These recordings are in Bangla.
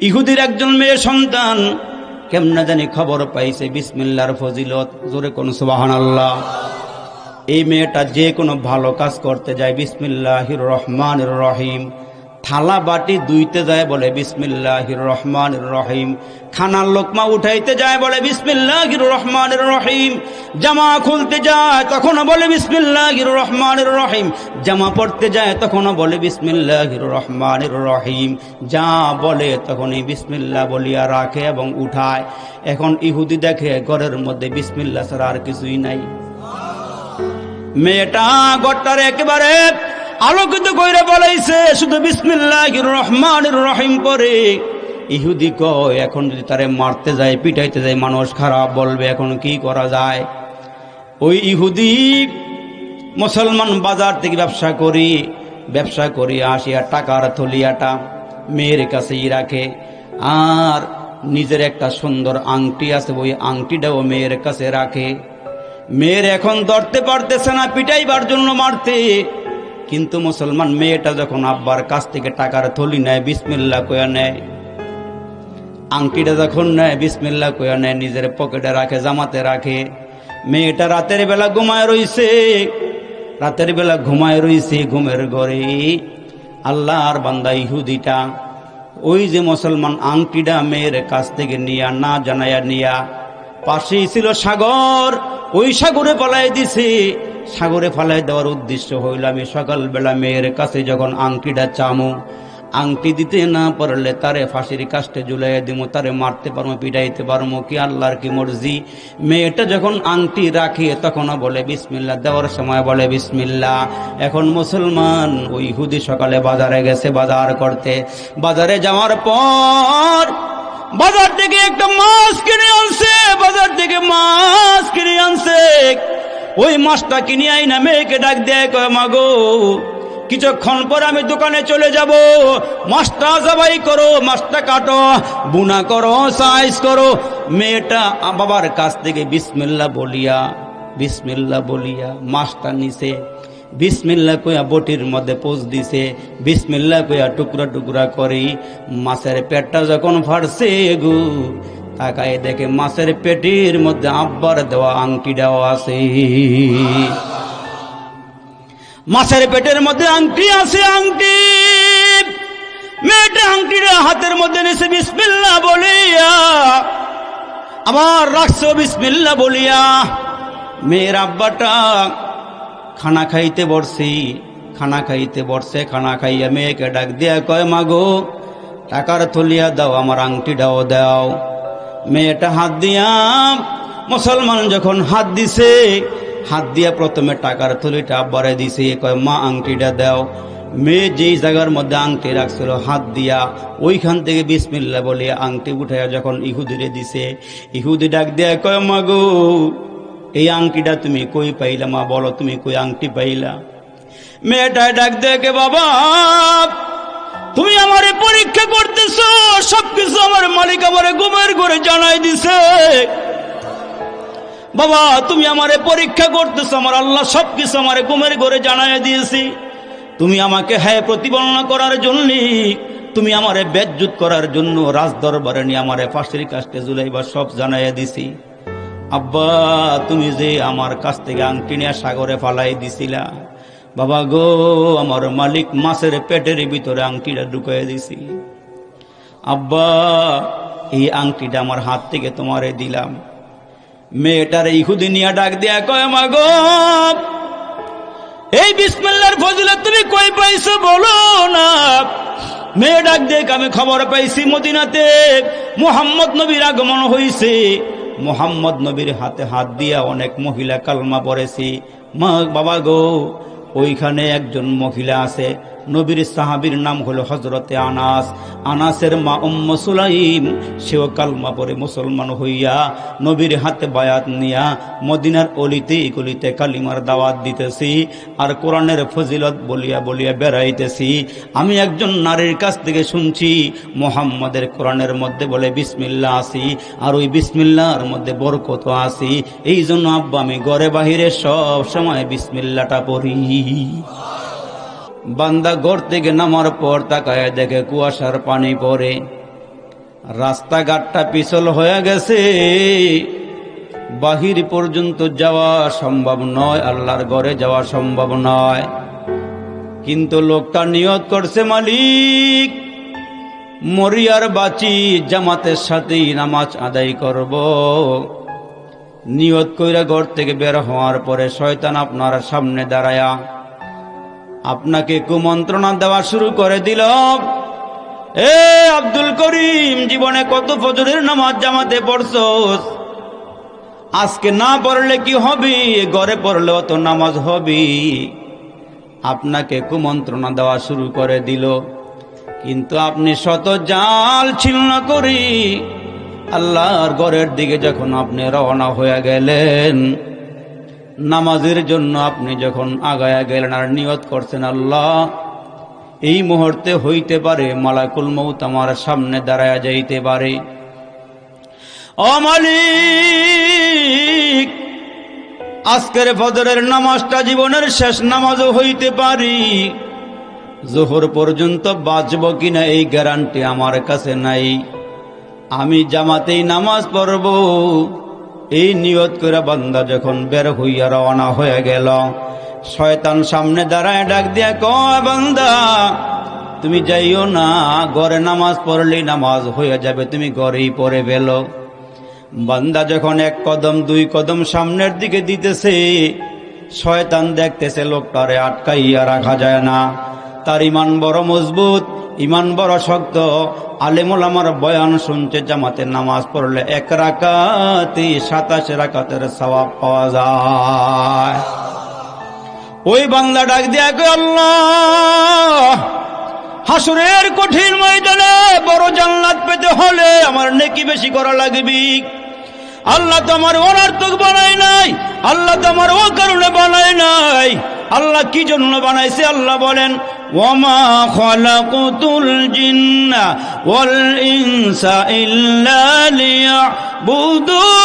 ইহুদির একজন মেয়ে সন্তান কেমনে জানি খবর পাইছে বিসমিল্লাহর ফজিলত, জোরে কোন সুবহানাল্লাহ। এই মেয়েটা যে কোনো ভালো কাজ করতে যায় বিসমিল্লাহির রহমানির রহিম, থালা বাটি ধুইতে যায় বলে বিসমিল্লাহির রহমানির রহিম, খানার লোকমা উঠাইতে যায় বলে বিসমিল্লাহির রহমানির রহিম, জামা খুলতে যায় তখনও বলে বিসমিল্লাহির রহমানির রহিম, জামা পড়তে যায় তখনও বলে বিসমিল্লাহির রহমানির রহিম, যা বলে তখনই বিসমিল্লাহ বলিয়া রাখে এবং উঠায়। এখন ইহুদি দেখে ঘরের মধ্যে বিসমিল্লাহ ছাড়া আর কিছুই নাই। মেয়েটা ঘরটার একেবারে আলোকিত কইরা বলাইছে শুধু বিসমিল্লাহির রহমানির রহিম পরে। ইহুদি কয় এখন যদি তারে মারতে যায় পিটাইতে যায় মানুষ খারাপ বলবে, এখন কি করা যায়? ওই ইহুদি মুসলমান বাজার থেকে ব্যবসা করি আসিয়া টাকার থলিয়াটা মেয়ের কাছেই রাখে, আর নিজের একটা সুন্দর আংটি আছে ওই আংটিটাও মেয়ের কাছে রাখে। মেয়ের এখন ধরতে পারতেছে না পিটাইবার জন্য মারতে, কিন্তু মুসলমান মেয়েটা যখন আব্বার কাছ থেকে টাকার থলি নেয় বিসমিল্লাহ কইয়া নেয়, আংটিটা যখন নেয় বিসমিল্লাহ কইয়া নেয়, নিজের পকেটে রাখে, জামাতে রাখে। মেয়েটা রাতের বেলা ঘুমায় রইছে, ঘুমের ঘরে আল্লাহর বান্দা ইহুদিটা ওই যে মুসলমান আংটিটা মেয়ের কাছ থেকে নিয়া না জানাইয়া নিয়া পাশেই ছিল সাগর, ওই সাগরে পালাই দিছে। সাগরে ফালাই দেওয়ার উদ্দেশ্য হইল আমি সকালবেলা মেয়ের কাছে যখন আংটিটা চামু, আংটি দিতে না পারলে তারে ফাঁসির কাস্টে ঝুলাইয়া দিব, তারে মারতে পারবো, পিটাইতে পারবো, কি আল্লাহর কি মর্জি। মেয়েটা যখন আংটি রাখে তখনও বলে বিসমিল্লাহ, দেওয়ার সময় বলে বিসমিল্লাহ। এখন মুসলমান ওই ইহুদি সকালে বাজারে গেছে বাজার করতে, বাজারে যাওয়ার পর বাজার থেকে একটা মাছ কিনে আনছে, ওই মাছটা কিনে আইনা মেয়েকে ডাক দেয়, কয় মাগো কিছুক্ষণ পর আমি দোকানে চলে যাব, মাছটা জবাই করো, মাছটা কাটো, বুনা করো, সাইজ করো। মেয়েটা বাবার কাছ থেকে বিসমিল্লাহ বলিয়া মাছটা নিছে, বিসমিল্লাহ কইয়া বটির মধ্যে পোষ দিছে, বিসমিল্লাহ কইয়া টুকরা টুকরা করি। মাছের পেটটা যখন ফাটছে গো, তাকায় দেখে মাছের পেটের মধ্যে আব্বার দেওয়া আংটিটাও আছে। মাছের পেটের মধ্যে আংটি আছে, আংটি। মেয়েটা আংটিটা হাতের মধ্যে নিছে বিসমিল্লাহ বলিয়া, আবার রাখছো বিসমিল্লাহ বলিয়া। মেয়ের আব্বাটা খানা খাইতে বসছে, খানা খাইয়া মেয়েকে ডাক দিয়া কয় মাগো টাকার থলিয়া দাও, আমার আংটিটাও দাও। মেয়েটা হাত দিয়া, মুসলমান যখন হাত দিছে, হাত দিয়া প্রথমে টাকার থলিটা আব্বারে দিছে, কয় মা আংটিটা দাও। মেয়ে যেই জায়গার মধ্যে আংটি রাখছিল হাত দিয়া ওইখান থেকে বিসমিল্লাহ বলিয়া আংটি উঠাইয়া যখন ইহুদিরে দিছে, ইহুদি ডাক দিয়া কয় মাগো এই আংটিটা তুমি কই পাইলা? মা বলো তুমি কই আংটি পাইলা? মেয়েটা ডাক দেখে বাবা তুমি আমারে পরীক্ষা করতেছ, সবকিছু আমার মালিক আমারে ঘুমের ঘরে জানাই দিছে। বাবা তুমি আমারে পরীক্ষা করতেছ, আমার আল্লাহ সবকিছু আমারে ঘুমের ঘরে জানাই দিয়েছি। তুমি আমাকে হ্যাঁ প্রতিপালনা করার জন্য, তুমি আমারে বেজ্জুত করার জন্য রাজ দরবারে নিয়ে আমারে ফাঁসির কাস্টে ঝুলাইবা সব জানাইয়া দিছি। আব্বা তুমি যে আমার কাছ থেকে আংটি নিয়ে সাগরে ফালাই দিছিলা, বাবা গো আমার মালিক মাছের পেটের ভিতরে আংটিটা ঢুকাই দিছি। আব্বা এই আংটিটা আমার হাত থেকে তোমারে দিলাম। মেয়েটার ইহুদি নিয়া ডাক দিয়া কয় মাগো এই বিসমিল্লাহর ফজিলত তুমি কই পাইছো বলো না। মেয়ে ডাক দেখ আমি খবর পাইছি মদিনাতে মুহাম্মদ নবীর আগমন হইছে, মুহাম্মদ নবীর হাতে হাত দিয়া অনেক মহিলা কালমা পড়েছি। মা বাবা গো ওইখানে একজন মহিলা আছে, নবীর সাহাবীর নাম হলো হযরতে আনাস। আনাসের মা উম্মু সুলাইম, সেও কালমা পড়ে মুসলমান হইয়া নবীর হাতে বায়াত নিয়া মদিনার অলিতে গলিতে কালিমার দাওয়াত দিতেছি আর কোরআনের ফজিলত বলিয়া বলিয়া বেড়াইতেছি। আমি একজন নারীর কাছ থেকে শুনছি মুহাম্মাদের কোরআনের মধ্যে বলে বিসমিল্লাহ আছি, আর ওই বিসমিল্লাহর মধ্যে বরকত আছি। এই জন্য আব্বা আমি ঘরে বাহিরে সব সময় বিসমিল্লাহটা পড়ি। বান্দা ঘর থেকে নামার পর তাকায় দেখে কুয়াশার পানি পড়ে, রাস্তাঘাটটা পিছল হয়ে গেছে, বাহির পর্যন্ত যাওয়া সম্ভব নয়, আল্লাহর ঘরে যাওয়া সম্ভব নয়। কিন্তু লোকটা নিয়ত করছে, মালিক মরিয়ার বাঁচি জামাতের সাথেই নামাজ আদায় করব। নিয়ত কইরা ঘর থেকে বের হওয়ার পরে শয়তান আপনার সামনে দাঁড়ায়া আপনাকে কুমন্ত্রণা দেওয়া শুরু করে দিল। এ আব্দুল করিম, জীবনে কত ফজরের নামাজ জামাতে পড়ছস, আজকে না পড়লে কি হবে? ঘরে পড়লেও তো নামাজ হবে। আপনাকে কুমন্ত্রণা দেওয়া শুরু করে দিল। কিন্তু আপনি শত জাল ছিন্ন করি আল্লাহর ঘরের দিকে যখন আপনি রওনা হয়ে গেলেন, নামাজের জন্য আপনি যখন আগায়া গেলেন আর নিয়ত করছেন, আল্লাহ এই মুহূর্তে হইতে পারে মালাকুল মউত আমার সামনে দাঁড়ায়া যাইতে পারে। ও মালিক, আজকের ফজরের নামাজটা জীবনের শেষ নামাজও হইতে পারি, যোহর পর্যন্ত বাঁচব কিনা এই গ্যারান্টি আমার কাছে নাই। আমি জামাতেই নামাজ পড়ব এই নিয়ত করে বান্দা যখন বের হইয়া রওনা হয়ে গেল, শয়তান সামনে দাঁড়ায় ডাক দিয়া কয়, বান্দা তুমি যাইও না, ঘরে নামাজ পড়লেই নামাজ হয়ে যাবে, তুমি ঘরেই পড়ে ফেলো। বান্দা যখন এক কদম দুই কদম সামনের দিকে দিতেছে, শয়তান দেখতেছে লোকটারে আটকাইয়া রাখা যায় না। তার ইমান বড় মজবুত, ইমান বড় শক্ত। আলেম ওলামার বয়ান শুনছে, জামাতে নামাজ পড়লে 1 রাকাতে 27 রাকাতের সওয়াব পাওয়া যায়। ওই বান্দা ডাক দিয়া কয়, আল্লাহ হাসরের কঠিন ময়দানে বড় জান্নাত পেতে হলে আমার নেকি বেশি করা লাগবে। আল্লাহ তো আমার অনার্থক বানায় নাই, আল্লাহ তো আমার ও কারণে বানায় নাই। আল্লাহ কি জন্য বানাইছে? আল্লাহ বলেন, ওয়ামা খালাকুতুল জিন্না ওয়াল ইনসা ইল্লা লিয়াবুদুন।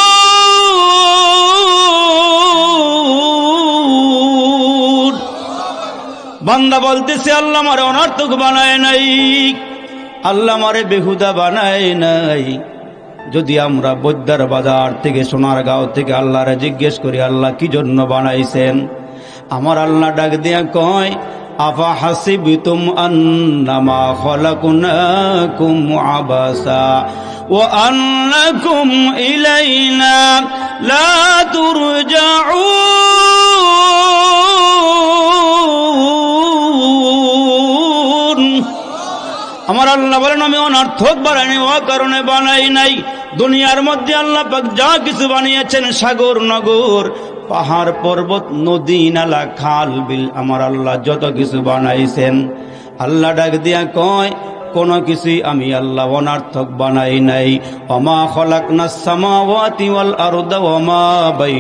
বান্দা বলতেছে, আল্লাহ আমারে অনার্থক বানায় নাই, আল্লাহ আমারে বেহুদা বানায় নাই। যদি আমরা বৈদ্যার বাজার থেকে সোনারগাঁও থেকে আল্লাহরে জিজ্ঞেস করি, আল্লাহ কি জন্য বানাইছেন? আমার আল্লাহ ডাক দিয়া কয়, আফা হাসিবতুম আন্নামা খালাকনাকুম আবাসা ওয়া আন্নাকুম ইলাইনা লা তুরজাউন। আমার আল্লাহ বলেন, আমি অনার্থক বানাইনি, ও কারণে বানাই নাই। দুনিয়ার মধ্যে আল্লাহ পাক যা কিছু বানিয়েছেন, সাগর নগর পাহাড় পর্বত নদী নালা খাল বিল, আমার আল্লাহ যত কিছু বানাইছেন, আল্লাহ ডাক দিয়া কয় কোন কিছুই আমি আল্লাহ অনার্থক বানাই নাই। ওমা খালাকনাস সামাওয়াতি ওয়াল আরদা ওমা বাই